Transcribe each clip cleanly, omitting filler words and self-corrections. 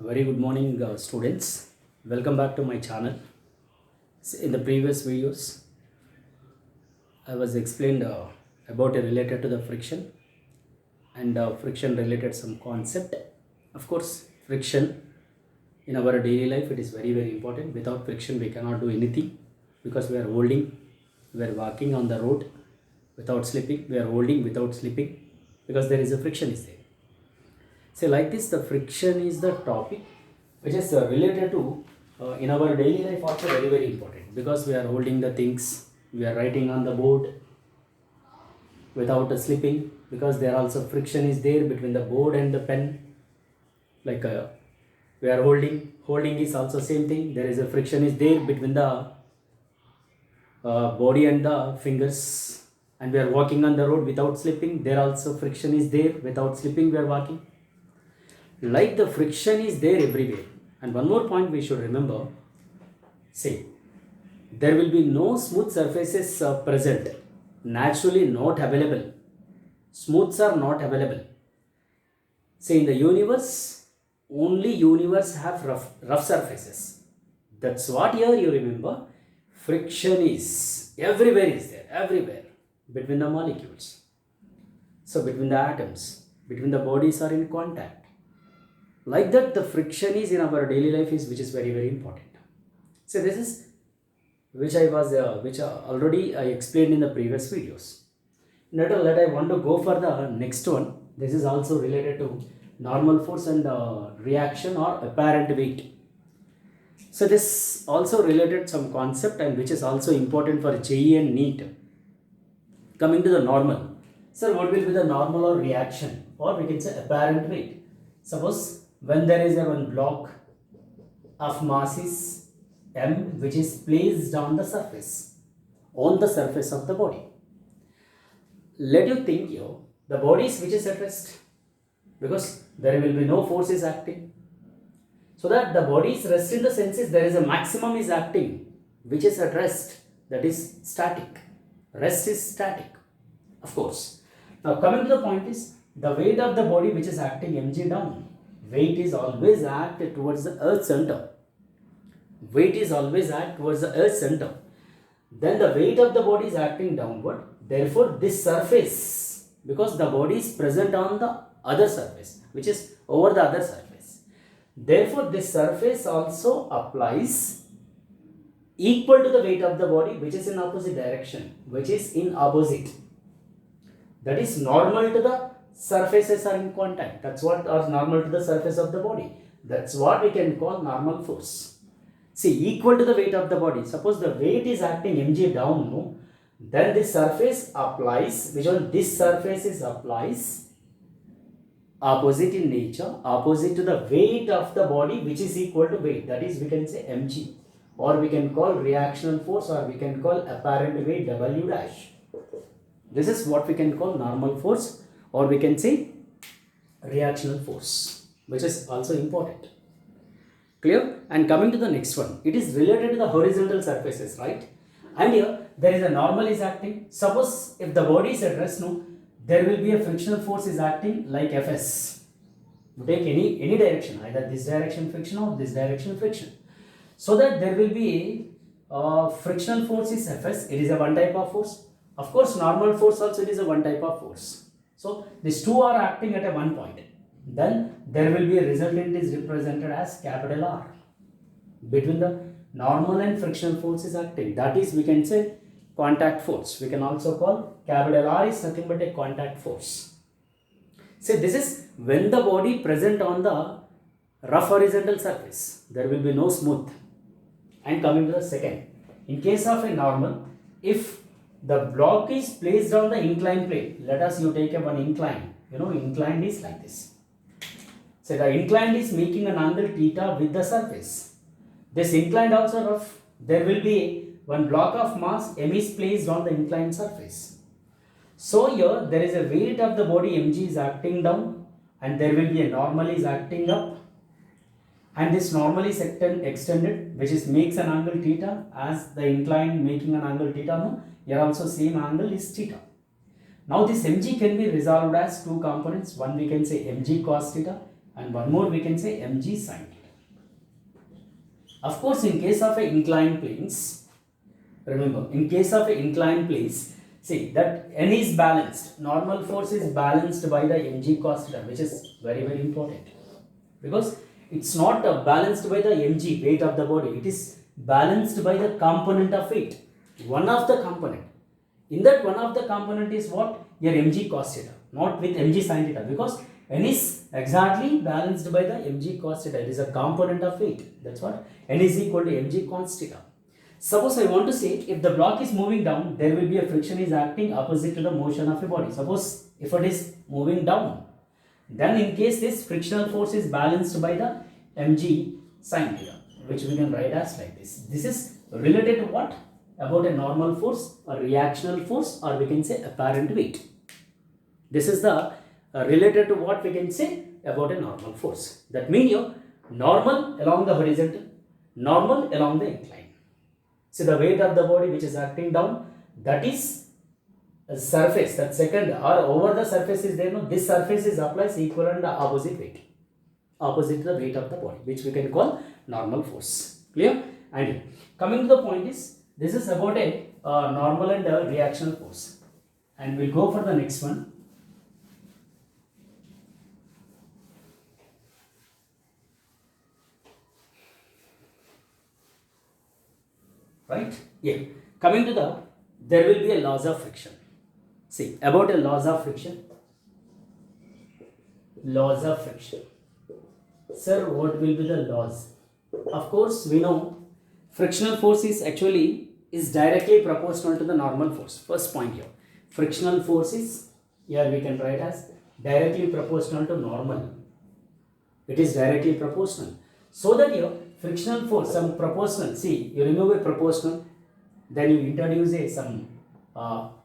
Very good morning, students. Welcome back to my channel. In the previous videos, I was explained about related to the friction and friction related some concept. Of course, friction in our daily life it is very important. Without friction, we cannot do anything because we are holding, we are walking on the road without slipping. We are holding without slipping because there is a friction is there. So like this, the friction is the topic which is related to in our daily life also very important because we are holding the things, we are writing on the board without slipping because there also friction is there between the board and the pen. Like we are holding is also same thing. There is a friction is there between the body and the fingers, and we are walking on the road without slipping. There also friction is there. Without slipping we are walking. Like the friction is there everywhere. And one more point we should remember, say, there will be no smooth surfaces present, naturally not available. Smooths are not available. Say in the universe, only universe have rough surfaces. That's what here you remember. Friction is everywhere everywhere between the molecules. So between the atoms, between the bodies are in contact. Like that, the friction is in our daily life is which is very important. So this is which already I explained in the previous videos. Let I want to go for the next one. This is also related to normal force and reaction or apparent weight. So this also related some concept and which is also important for JEE and NEET. Coming to the normal. Sir, what will be the normal or reaction, or we can say apparent weight? Suppose when there is a one block of mass is m which is placed on the surface of the body. Let you think here, the body is which is at rest because there will be no force is acting. So that the body is rest in the senses there is a maximum is acting which is at rest, that is static. Rest is static, of course. Now coming to the point is the weight of the body which is acting mg down. Weight is always act towards the earth center. Weight is always act towards the earth center. Then the weight of the body is acting downward. Therefore, this surface, because the body is present on the other surface, which is over the other surface. Therefore, this surface also applies equal to the weight of the body, which is in opposite direction, which is in opposite. That is normal to the surfaces are in contact. That's what are normal to the surface of the body. That's what we can call normal force. See, equal to the weight of the body. Suppose the weight is acting mg down, no? Then this surface applies, which one? This surface is applies opposite in nature, opposite to the weight of the body, which is equal to weight. That is, we can say mg, or we can call reactional force, or we can call apparent weight w dash. This is what we can call normal force, or we can say reactional force, which is also important. Clear? And coming to the next one, it is related to the horizontal surfaces, right? And here there is a normal is acting. Suppose if the body is at rest, no, there will be a frictional force is acting like Fs. You take any direction, either this direction friction or this direction friction. So that there will be a frictional force is Fs. It is a one type of force. Of course, normal force also it is a one type of force. So these two are acting at a one point. Then there will be a resultant is represented as capital R. Between the normal and frictional force is acting. That is, we can say contact force. We can also call capital R is nothing but a contact force. So this is when the body present on the rough horizontal surface. There will be no smooth. And coming to the second. In case of a normal, if the block is placed on the inclined plane. Let us you take a one incline. Inclined is like this. So the inclined is making an angle theta with the surface. This inclined also rough. There will be one block of mass m is placed on the inclined surface. So here there is a weight of the body mg is acting down, and there will be a normal is acting up. And this normal is extended, which is makes an angle theta as the inclined making an angle theta. No? Here also same angle is theta. Now this mg can be resolved as two components. One we can say mg cos theta and one more we can say mg sin theta. Of course, in case of a inclined planes, remember, in case of a inclined planes, see that N is balanced. Normal force is balanced by the mg cos theta, which is very, very important. Because it's not balanced by the mg, weight of the body. It is balanced by the component of it. One of the component. In that one of the component is what? Your mg cos theta, not with mg sin theta, because N is exactly balanced by the mg cos theta. It is a component of it. That's what N is equal to mg cos theta. Suppose I want to say, if the block is moving down, there will be a friction is acting opposite to the motion of a body. Suppose if it is moving down, then in case this frictional force is balanced by the mg sin theta, which we can write as like this. This is related to what? About a normal force, a reactional force, or we can say apparent weight. This is the related to what we can say about a normal force. That means your normal along the horizontal, normal along the incline. So the weight of the body which is acting down, that is a surface, that second or over the surface is there, no, this surface is applies equal and opposite weight, opposite to the weight of the body, which we can call normal force. Clear? And coming to the point is, this is about a normal and reactional force. And we'll go for the next one. Right? Yeah. Coming to the, there will be a laws of friction. See, about a laws of friction. Laws of friction. Sir, what will be the laws? Of course, we know frictional force is actually is directly proportional to the normal force. First point here. Frictional force is, here we can write as directly proportional to normal. It is directly proportional. So that your frictional force, some proportional, see, you remove a proportional, then you introduce a some,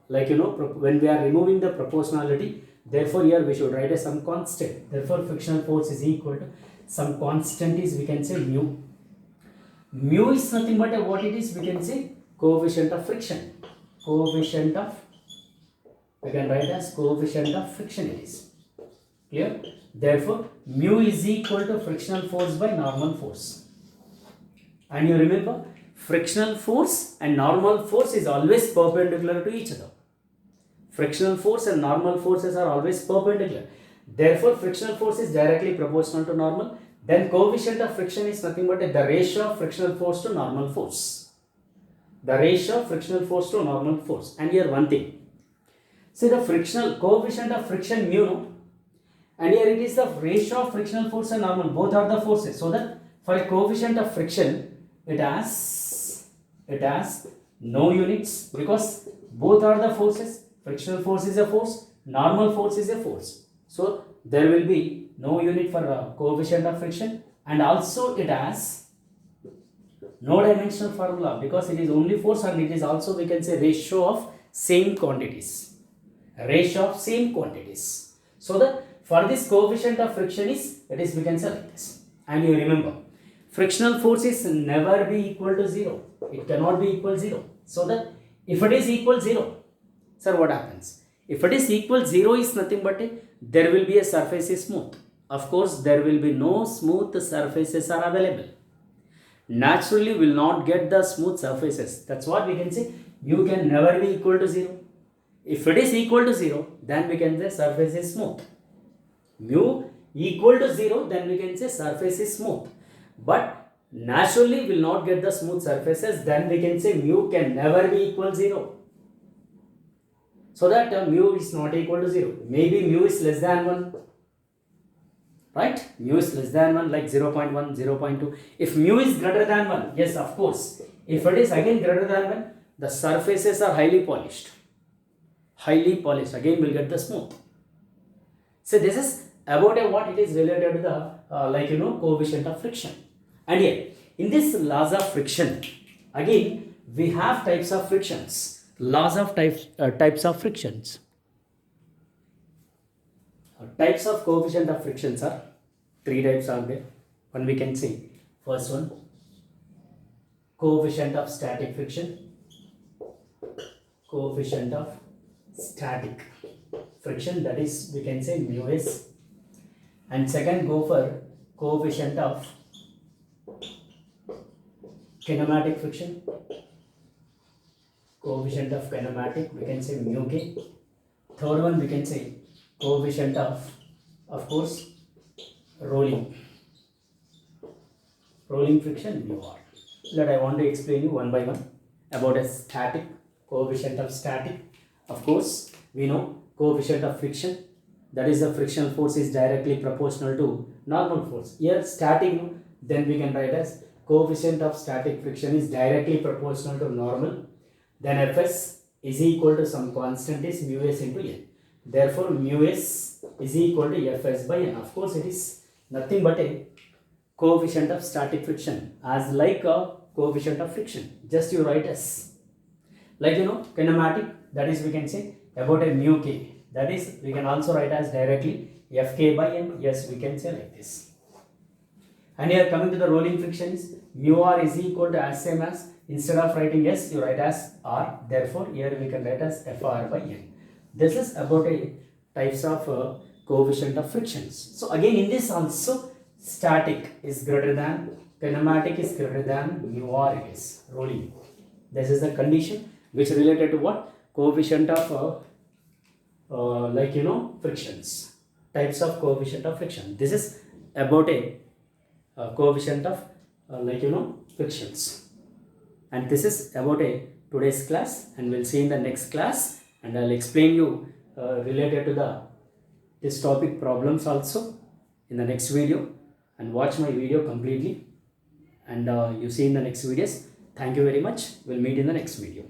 when we are removing the proportionality, therefore here we should write a some constant. Therefore, frictional force is equal to some constant is, we can say mu. Mu is nothing but what it is, we can say coefficient of friction. Coefficient of, we can write as coefficient of friction it is. Clear? Therefore, mu is equal to frictional force by normal force. And you remember, frictional force and normal force is always perpendicular to each other. Frictional force and normal forces are always perpendicular. Therefore, frictional force is directly proportional to normal. Then coefficient of friction is nothing but the ratio of frictional force to normal force. The ratio of frictional force to normal force. And here one thing. See the frictional coefficient of friction mu, no? And here it is the ratio of frictional force and normal. Both are the forces. So that for a coefficient of friction, it has no units, because both are the forces. Frictional force is a force, normal force is a force. So there will be no unit for coefficient of friction, and also it has no dimensional formula, because it is only force, and it is also, we can say, ratio of same quantities. Ratio of same quantities. So that for this coefficient of friction is, it is, we can say like this. And you remember, frictional force is never be equal to 0. It cannot be equal 0. So that if it is equal 0, sir, what happens? If it is equal 0 is nothing but there will be a surface is smooth. Of course, there will be no smooth surfaces are available. Naturally, will not get the smooth surfaces. That's what we can say. Mu can never be equal to 0. If it is equal to 0, then we can say surface is smooth. Mu equal to 0, then we can say surface is smooth. But naturally will not get the smooth surfaces, then we can say mu can never be equal 0. So that mu is not equal to 0. Maybe mu is less than 1. Right? Mu is less than 1, like 0.1, 0.2. If mu is greater than 1, yes, of course. If it is again greater than 1, the surfaces are highly polished. Highly polished. Again will get the smooth. So this is about what it is related to the coefficient of friction. And here in this laws of friction, again we have types of frictions. Laws of types of frictions. Types of coefficient of frictions are 3 types are there. One we can see. First one, coefficient of static friction. Coefficient of static friction, that is, we can say mu s. And second, go for coefficient of kinematic friction, coefficient of kinematic, we can say mu k. Third one we can say coefficient of course, rolling friction mu r. That I want to explain you one by one about a static, coefficient of static. Of course, we know coefficient of friction, that is the frictional force is directly proportional to normal force. Here static, then we can write as coefficient of static friction is directly proportional to normal. Then Fs is equal to some constant is mu s into n. Therefore, mu s is equal to Fs by n. Of course, it is nothing but a coefficient of static friction as like a coefficient of friction. Just you write as like kinematic, that is we can say about a mu k. That is we can also write as directly Fk by n. Yes, we can say like this. And here coming to the rolling friction is mu r is equal to as same as, instead of writing s you write as r. Therefore here we can write as Fr by n. This is about a types of coefficient of frictions. So again in this also static is greater than, kinematic is greater than mu r, it is rolling. This is the condition which related to what? Coefficient of frictions, types of coefficient of friction. This is about a coefficient of frictions, and this is about a today's class, and we'll see in the next class, and I'll explain you related to this topic problems also in the next video, and watch my video completely, and you see in the next videos. Thank you very much. We'll meet in the next video.